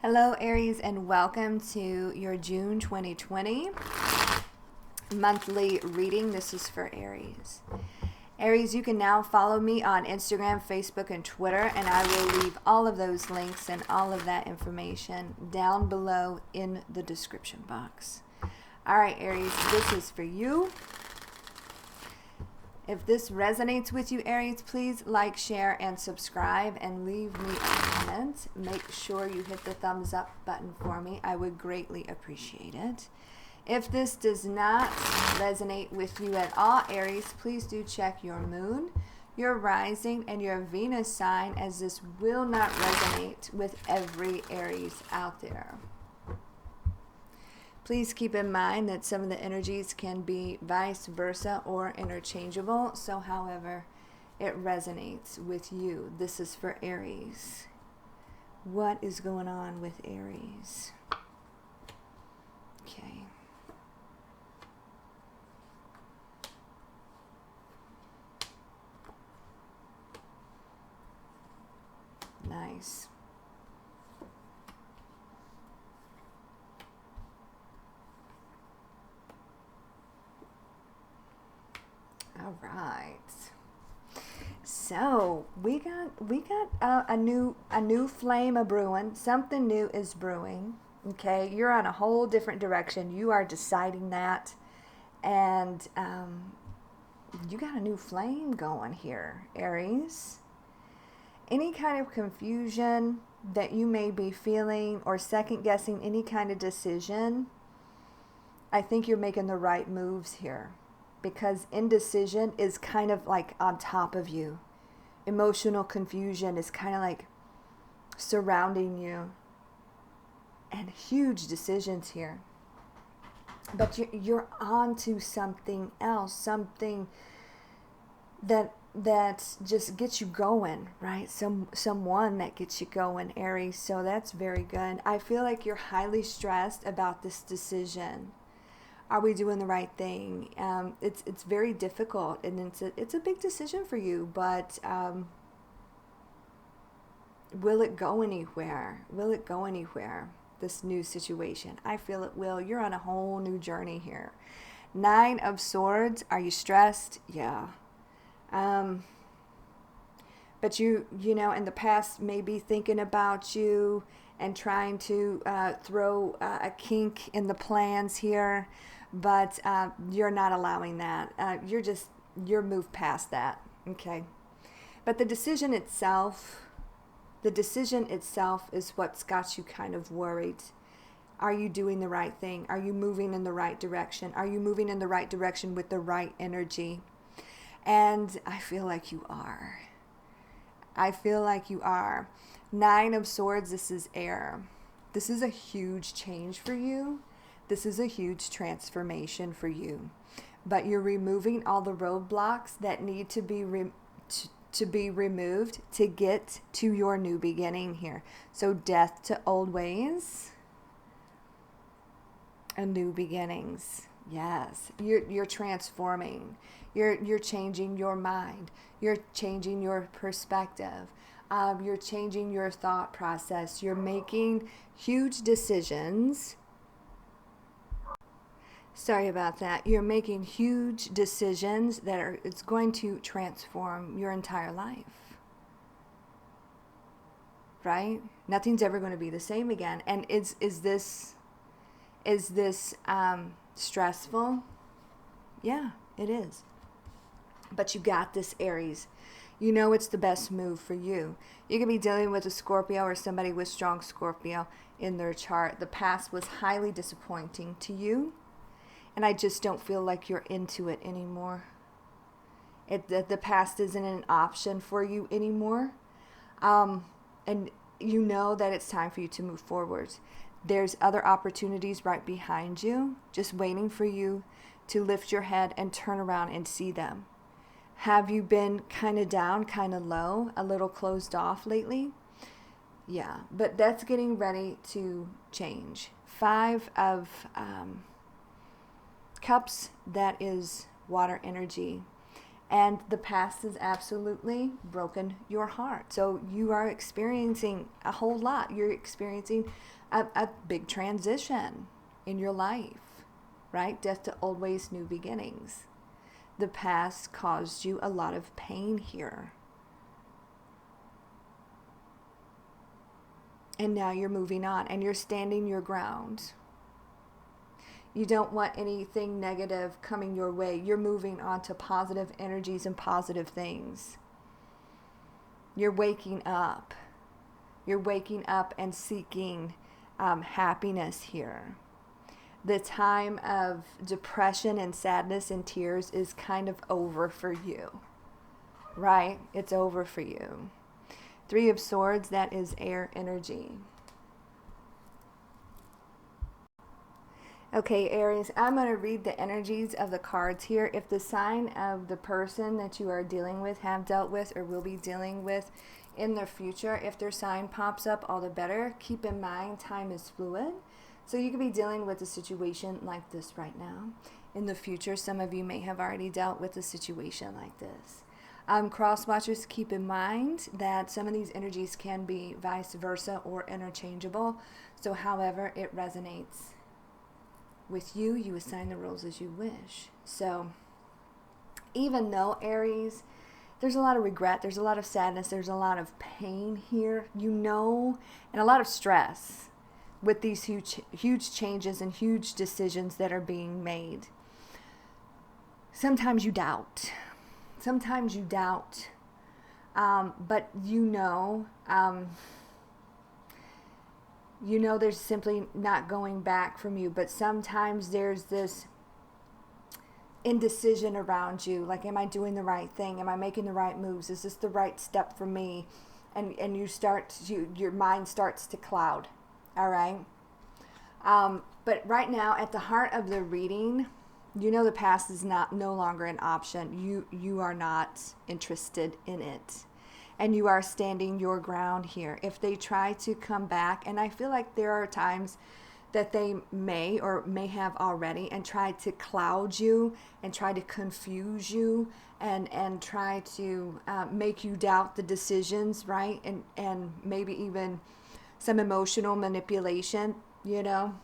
Hello Aries, and welcome to your June 2020 monthly reading. This is for Aries. Aries, you can now follow me on Instagram, Facebook, and Twitter, and I will leave all of those links and all of that information down below in the description box. All right, Aries, this is for you. If this resonates with you, Aries, please like, share, and subscribe, and leave me a comment. Make sure you hit the thumbs up button for me. I would greatly appreciate it. If this does not resonate with you at all, Aries, please do check your moon, your rising, and your Venus sign, as this will not resonate with every Aries out there. Please keep in mind that some of the energies can be vice versa or interchangeable. So however it resonates with you, this is for Aries. What is going on with Aries? Okay. Nice. All right. So we got a new flame a brewing. Something new is brewing. Okay, you're on a whole different direction. You are deciding that, and you got a new flame going here, Aries. Any kind of confusion that you may be feeling or second guessing any kind of decision, I think you're making the right moves here. Because indecision is kind of like on top of you. Emotional confusion is kind of like surrounding you. And huge decisions here. But you're on to something else. Something that just gets you going, right? Someone that gets you going, Aries. So that's very good. I feel like you're highly stressed about this decision. Are we doing the right thing? It's very difficult, and it's a big decision for you, but will it go anywhere? Will it go anywhere, this new situation? I feel it will. You're on a whole new journey here. 9 of Swords. Are you stressed? Yeah. But you know, in the past, maybe thinking about you and trying to throw a kink in the plans here. But you're not allowing that. You're moved past that, okay? But the decision itself is what's got you kind of worried. Are you doing the right thing? Are you moving in the right direction? Are you moving in the right direction with the right energy? And I feel like you are. I feel like you are. 9 of Swords, this is air. This is a huge change for you. This is a huge transformation for you, but you're removing all the roadblocks that need to be removed to get to your new beginning here. So death to old ways and new beginnings. Yes, you're transforming. You're changing your mind. You're changing your perspective. You're changing your thought process. You're making huge decisions. Sorry about that. You're making huge decisions that it's going to transform your entire life. Right? Nothing's ever going to be the same again. And is this stressful? Yeah, it is. But you got this, Aries. You know it's the best move for you. You could be dealing with a Scorpio or somebody with strong Scorpio in their chart. The past was highly disappointing to you. And I just don't feel like you're into it anymore. The past isn't an option for you anymore. And you know that it's time for you to move forward. There's other opportunities right behind you, just waiting for you to lift your head and turn around and see them. Have you been kind of down, kind of low, a little closed off lately? Yeah, but that's getting ready to change. 5 of Cups, that is water energy. And the past has absolutely broken your heart. So you are experiencing a whole lot. You're experiencing a big transition in your life, right? Death to old ways, new beginnings. The past caused you a lot of pain here. And now you're moving on and you're standing your ground. You don't want anything negative coming your way. You're moving on to positive energies and positive things. You're waking up. You're waking up and seeking happiness here. The time of depression and sadness and tears is kind of over for you, right? It's over for you. 3 of Swords, that is air energy. Okay, Aries, I'm going to read the energies of the cards here. If the sign of the person that you are dealing with, have dealt with, or will be dealing with in the future, if their sign pops up, all the better. Keep in mind, time is fluid. So you could be dealing with a situation like this right now. In the future, some of you may have already dealt with a situation like this. Cross watchers, keep in mind that some of these energies can be vice versa or interchangeable. So however it resonates with you, you assign the rules as you wish. So even though, Aries, there's a lot of regret, there's a lot of sadness, there's a lot of pain here, you know, and a lot of stress with these huge changes and huge decisions that are being made. Sometimes you doubt. But you know there's simply not going back from you. But sometimes there's this indecision around you. Like, am I doing the right thing? Am I making the right moves? Is this the right step for me? And your mind starts to cloud. All right. But right now, at the heart of the reading, you know the past is no longer an option. You are not interested in it. And you are standing your ground here. If they try to come back, and I feel like there are times that they may or may have already, and try to cloud you and try to confuse you and try to make you doubt the decisions, right? And maybe even some emotional manipulation, you know.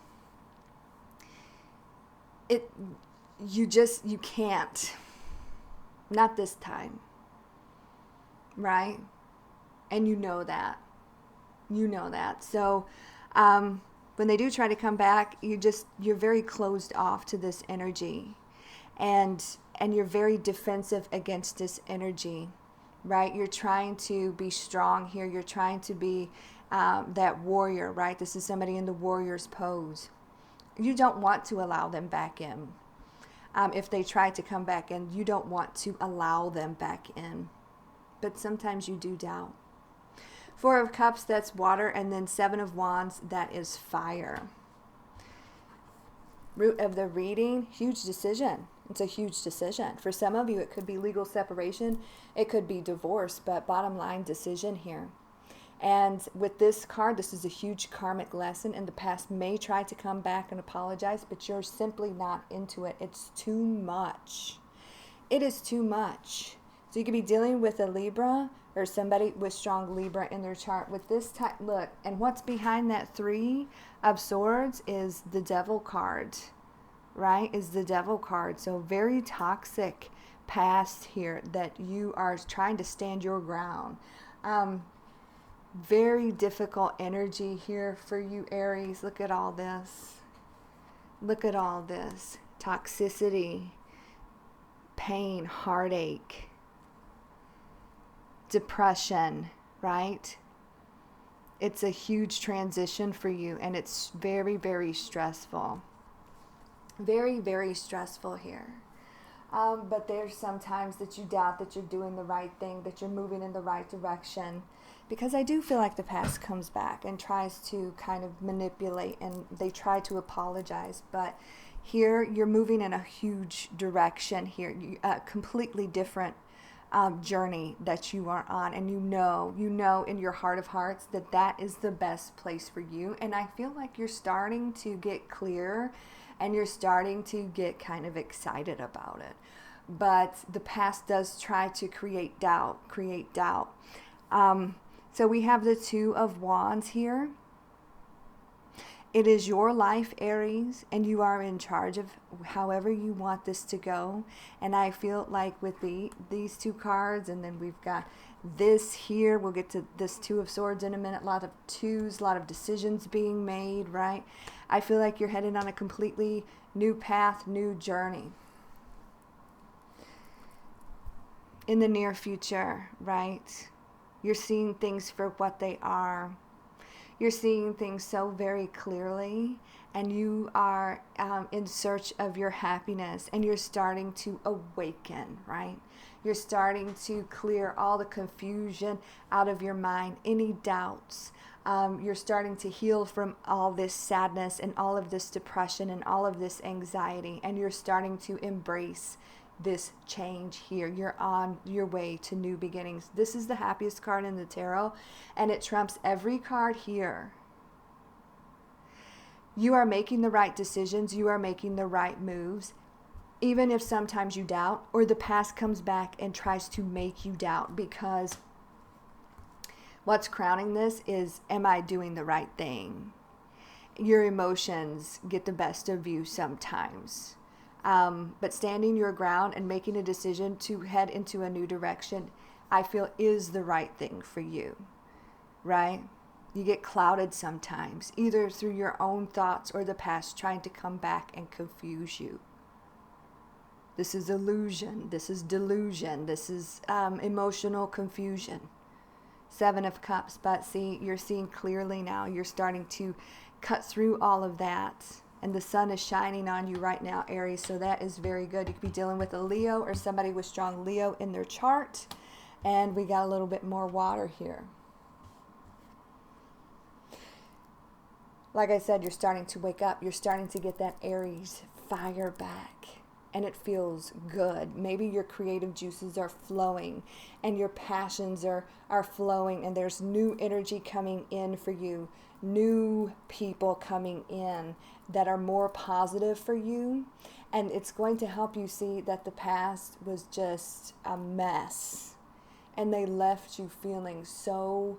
You can't. Not this time. Right? And you know that. So when they do try to come back, you're very closed off to this energy. And you're very defensive against this energy. Right? You're trying to be strong here. You're trying to be that warrior, right? This is somebody in the warrior's pose. You don't want to allow them back in. If they try to come back in, you don't want to allow them back in. But sometimes you do doubt. 4 of Cups, that's water, and then 7 of Wands, that is fire. Root of the reading, huge decision. It's a huge decision. For some of you, it could be legal separation. It could be divorce, but bottom line, decision here. And with this card, this is a huge karmic lesson, and the past may try to come back and apologize, but you're simply not into it. It's too much. It is too much. So you could be dealing with a Libra or somebody with strong Libra in their chart with this type. Look, and what's behind that 3 of Swords is the Devil card, right? Is the Devil card. So very toxic past here that you are trying to stand your ground. Very difficult energy here for you, Aries. Look at all this. Look at all this. Toxicity, pain, heartache, depression, right? It's a huge transition for you, and it's very, very stressful. Very, very stressful here. But there's sometimes that you doubt that you're doing the right thing, that you're moving in the right direction. Because I do feel like the past comes back and tries to kind of manipulate, and they try to apologize. But here you're moving in a huge direction here, a completely different journey that you are on. And you know in your heart of hearts that that is the best place for you. And I feel like you're starting to get clear and you're starting to get kind of excited about it. but the past does try to create doubt. So we have the Two of Wands here. It is your life, Aries, and you are in charge of however you want this to go. And I feel like with these two cards, and then we've got this here, we'll get to this Two of Swords in a minute, a lot of twos, a lot of decisions being made, right? I feel like you're headed on a completely new path, new journey in the near future, right? You're seeing things for what they are. You're seeing things so very clearly, and you are in search of your happiness, and you're starting to awaken, right? You're starting to clear all the confusion out of your mind, any doubts. You're starting to heal from all this sadness and all of this depression and all of this anxiety, and you're starting to embrace this change here. You're on your way to new beginnings. This is the happiest card in the tarot, and it trumps every card here. You are making the right decisions. You are making the right moves, even if sometimes you doubt, or the past comes back and tries to make you doubt, because what's crowning this is, am I doing the right thing? Your emotions get the best of you sometimes. But standing your ground and making a decision to head into a new direction, I feel is the right thing for you, right? You get clouded sometimes, either through your own thoughts or the past trying to come back and confuse you. This is illusion. This is delusion. This is emotional confusion. Seven of Cups. But see, you're seeing clearly now. You're starting to cut through all of that. And the sun is shining on you right now, Aries, so that is very good. You could be dealing with a Leo or somebody with strong Leo in their chart. And we got a little bit more water here. Like I said, you're starting to wake up. You're starting to get that Aries fire back. And it feels good. Maybe your creative juices are flowing and your passions are flowing, and there's new energy coming in for you. New people coming in that are more positive for you, and it's going to help you see that the past was just a mess, and they left you feeling so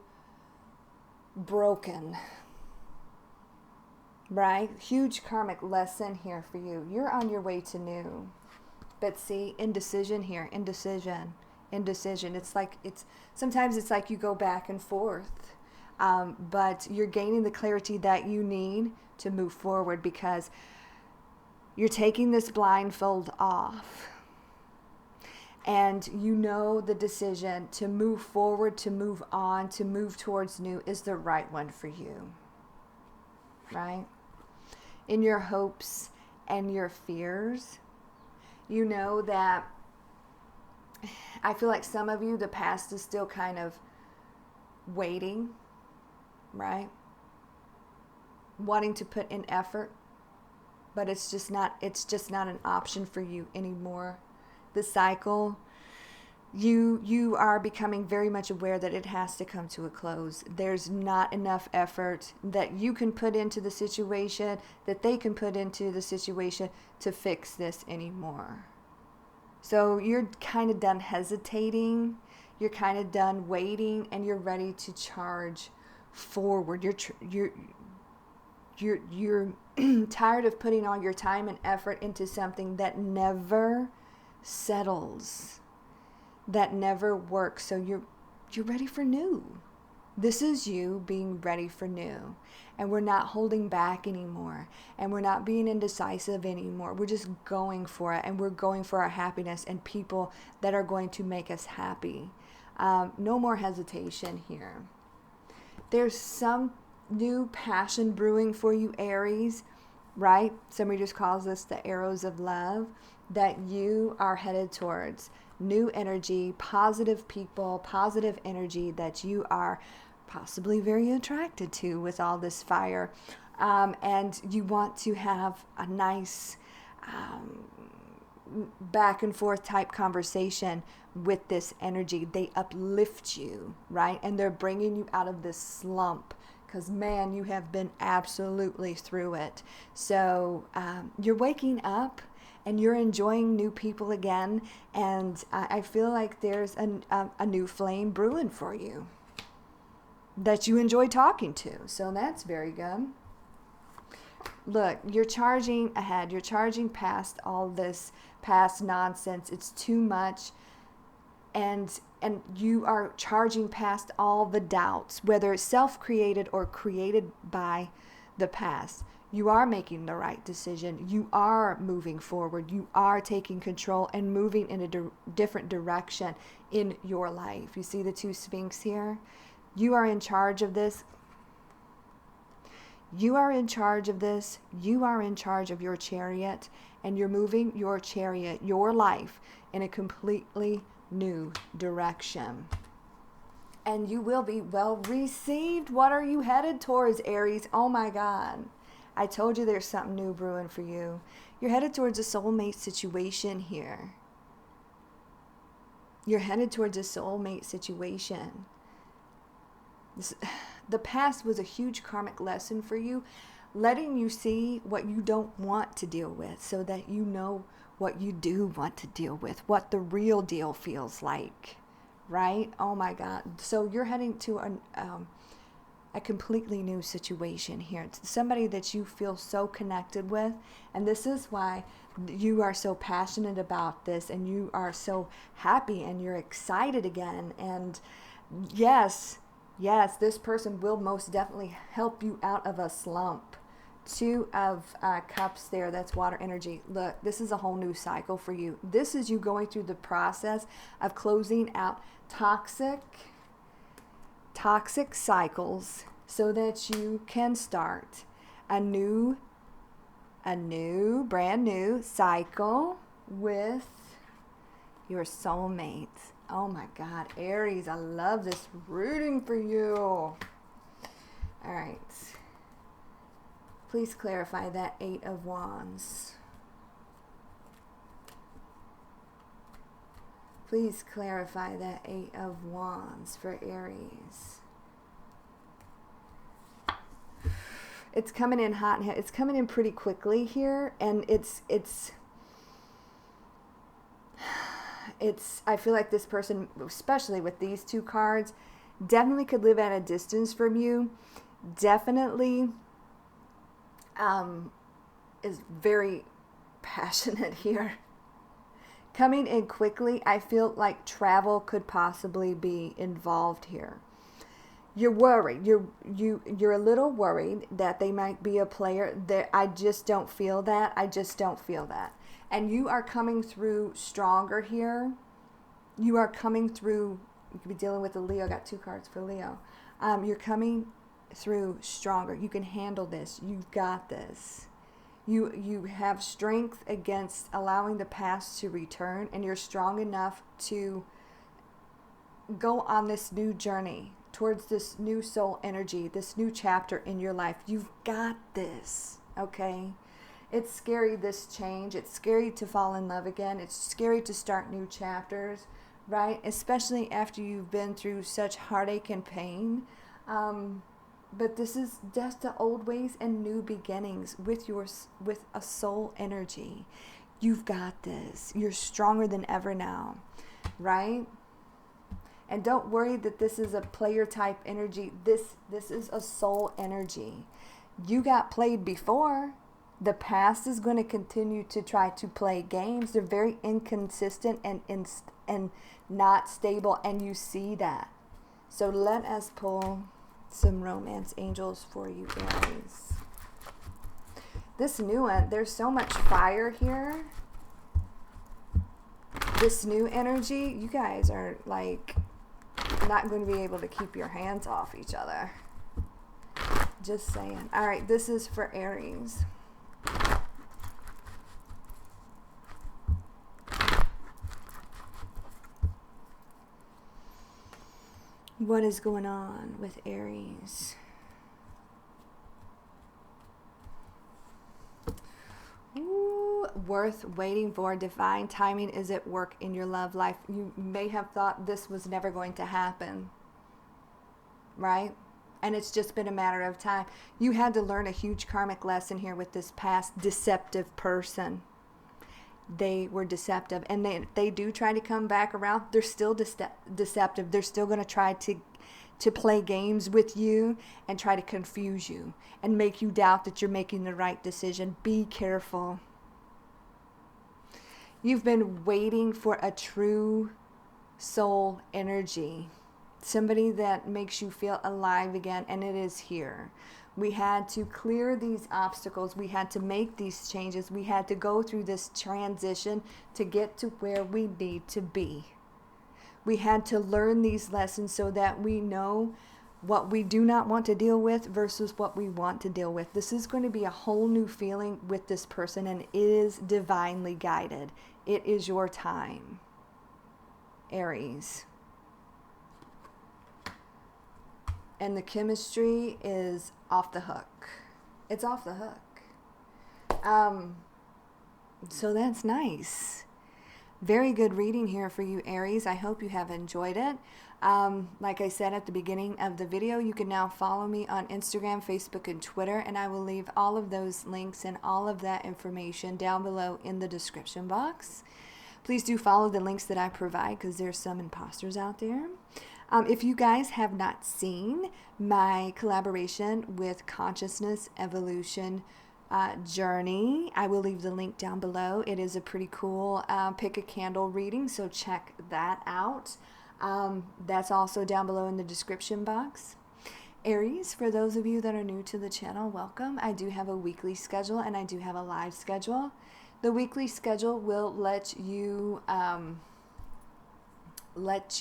broken, right? Huge karmic lesson here for you. You're on your way to new, but see, indecision here, indecision. Sometimes it's like you go back and forth. But you're gaining the clarity that you need to move forward, because you're taking this blindfold off, and you know the decision to move forward, to move on, to move towards new is the right one for you, right? In your hopes and your fears, you know that I feel like some of you, the past is still kind of waiting, right? Wanting to put in effort, but it's just not an option for you anymore. The cycle, you are becoming very much aware that it has to come to a close. There's not enough effort that you can put into the situation, that they can put into the situation to fix this anymore. So you're kind of done hesitating, you're kind of done waiting, and you're ready to charge forward. You're tired of putting all your time and effort into something that never settles, that never works. So you're ready for new. This is you being ready for new, and we're not holding back anymore, and we're not being indecisive anymore. We're just going for it, and we're going for our happiness and people that are going to make us happy. No more hesitation here. There's some new passion brewing for you, Aries, right? Somebody just calls this the arrows of love, that you are headed towards new energy, positive people, positive energy that you are possibly very attracted to with all this fire. And you want to have a nice back and forth type conversation with this energy. They uplift you, right? And they're bringing you out of this slump, because man, you have been absolutely through it. So you're waking up, and you're enjoying new people again. And I feel like there's a new flame brewing for you that you enjoy talking to. So that's very good. Look, you're charging ahead. You're charging past all this past nonsense. It's too much. And you are charging past all the doubts, whether it's self-created or created by the past. You are making the right decision. You are moving forward. You are taking control and moving in a different direction in your life. You see the two Sphinx here? You are in charge of this. You are in charge of this. You are in charge of your chariot, and you're moving your chariot, your life, in a completely new direction. And you will be well received. What are you headed towards, Aries? Oh my God. I told you there's something new brewing for you. You're headed towards a soulmate situation here. You're headed towards a soulmate situation. The past was a huge karmic lesson for you, letting you see what you don't want to deal with so that you know what you do want to deal with, what the real deal feels like, right? Oh my God. So you're heading to a completely new situation here. It's somebody that you feel so connected with, and this is why you are so passionate about this, and you are so happy, and you're excited again. And yes, this person will most definitely help you out of a slump. Two of Cups there, that's water energy. Look, this is a whole new cycle for you. This is you going through the process of closing out toxic cycles so that you can start a brand new cycle with your soulmate. Oh my God, Aries, I love this rooting for you. All right. Please clarify that 8 of Wands. Please clarify that 8 of Wands for Aries. It's coming in hot and heavy. It's coming in pretty quickly here, and it's I feel like this person, especially with these two cards, definitely could live at a distance from you. Definitely is very passionate here. Coming in quickly, I feel like travel could possibly be involved here. You're worried. You're a little worried that they might be a player. That I just don't feel that. I just don't feel that. And you are coming through stronger here. You are coming through. You could be dealing with a Leo. I got 2 cards for Leo. You're coming through stronger. You can handle this. You've got this. You have strength against allowing the past to return, and you're strong enough to go on this new journey towards this new soul energy, this new chapter in your life. You've got this, okay? It's scary, this change. It's scary to fall in love again. It's scary to start new chapters, right? Especially after you've been through such heartache and pain. But this is just the old ways and new beginnings with a soul energy. You've got this. You're stronger than ever now, right? And don't worry that this is a player type energy. This is a soul energy. You got played before. The past is going to continue to try to play games. They're very inconsistent and not stable, and you see that. So let us pull some romance angels for you, Aries. This new one, there's so much fire here. This new energy, you guys are like not going to be able to keep your hands off each other. Just saying. All right, this is for Aries. What is going on with Aries? Ooh, worth waiting for. Divine timing is at work in your love life. You may have thought this was never going to happen, right? And it's just been a matter of time. You had to learn a huge karmic lesson here with this past deceptive person. they were deceptive, and they do try to come back around. They're still deceptive. They're still going to try to play games with you and try to confuse you and make you doubt that you're making the right decision. Be careful. You've been waiting for a true soul energy, somebody that makes you feel alive again, and it is here. We had to clear these obstacles. We had to make these changes. We had to go through this transition to get to where we need to be. We had to learn these lessons so that we know what we do not want to deal with versus what we want to deal with. This is going to be a whole new feeling with this person, and it is divinely guided. It is your time, Aries. And the chemistry is off the hook. It's off the hook. So that's nice. Very good reading here for you, Aries. I hope you have enjoyed it. Like I said at the beginning of the video, you can now follow me on Instagram, Facebook, and Twitter, and I will leave all of those links and all of that information down below in the description box. Please do follow the links that I provide, because there's some imposters out there. If you guys have not seen my collaboration with Consciousness Evolution Journey, I will leave the link down below. It is a pretty cool pick a candle reading, so check that out. That's also down below in the description box. Aries, for those of you that are new to the channel, welcome. I do have a weekly schedule, and I do have a live schedule. The weekly schedule will let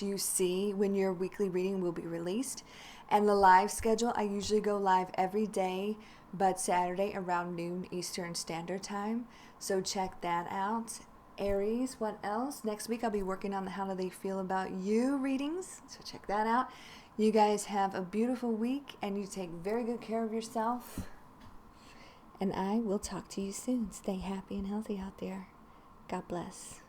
you see when your weekly reading will be released. And the live schedule, I usually go live every day, but Saturday around noon Eastern Standard Time. So check that out. Aries, what else? Next week I'll be working on the How Do They Feel About You readings. So check that out. You guys have a beautiful week, and you take very good care of yourself. And I will talk to you soon. Stay happy and healthy out there. God bless.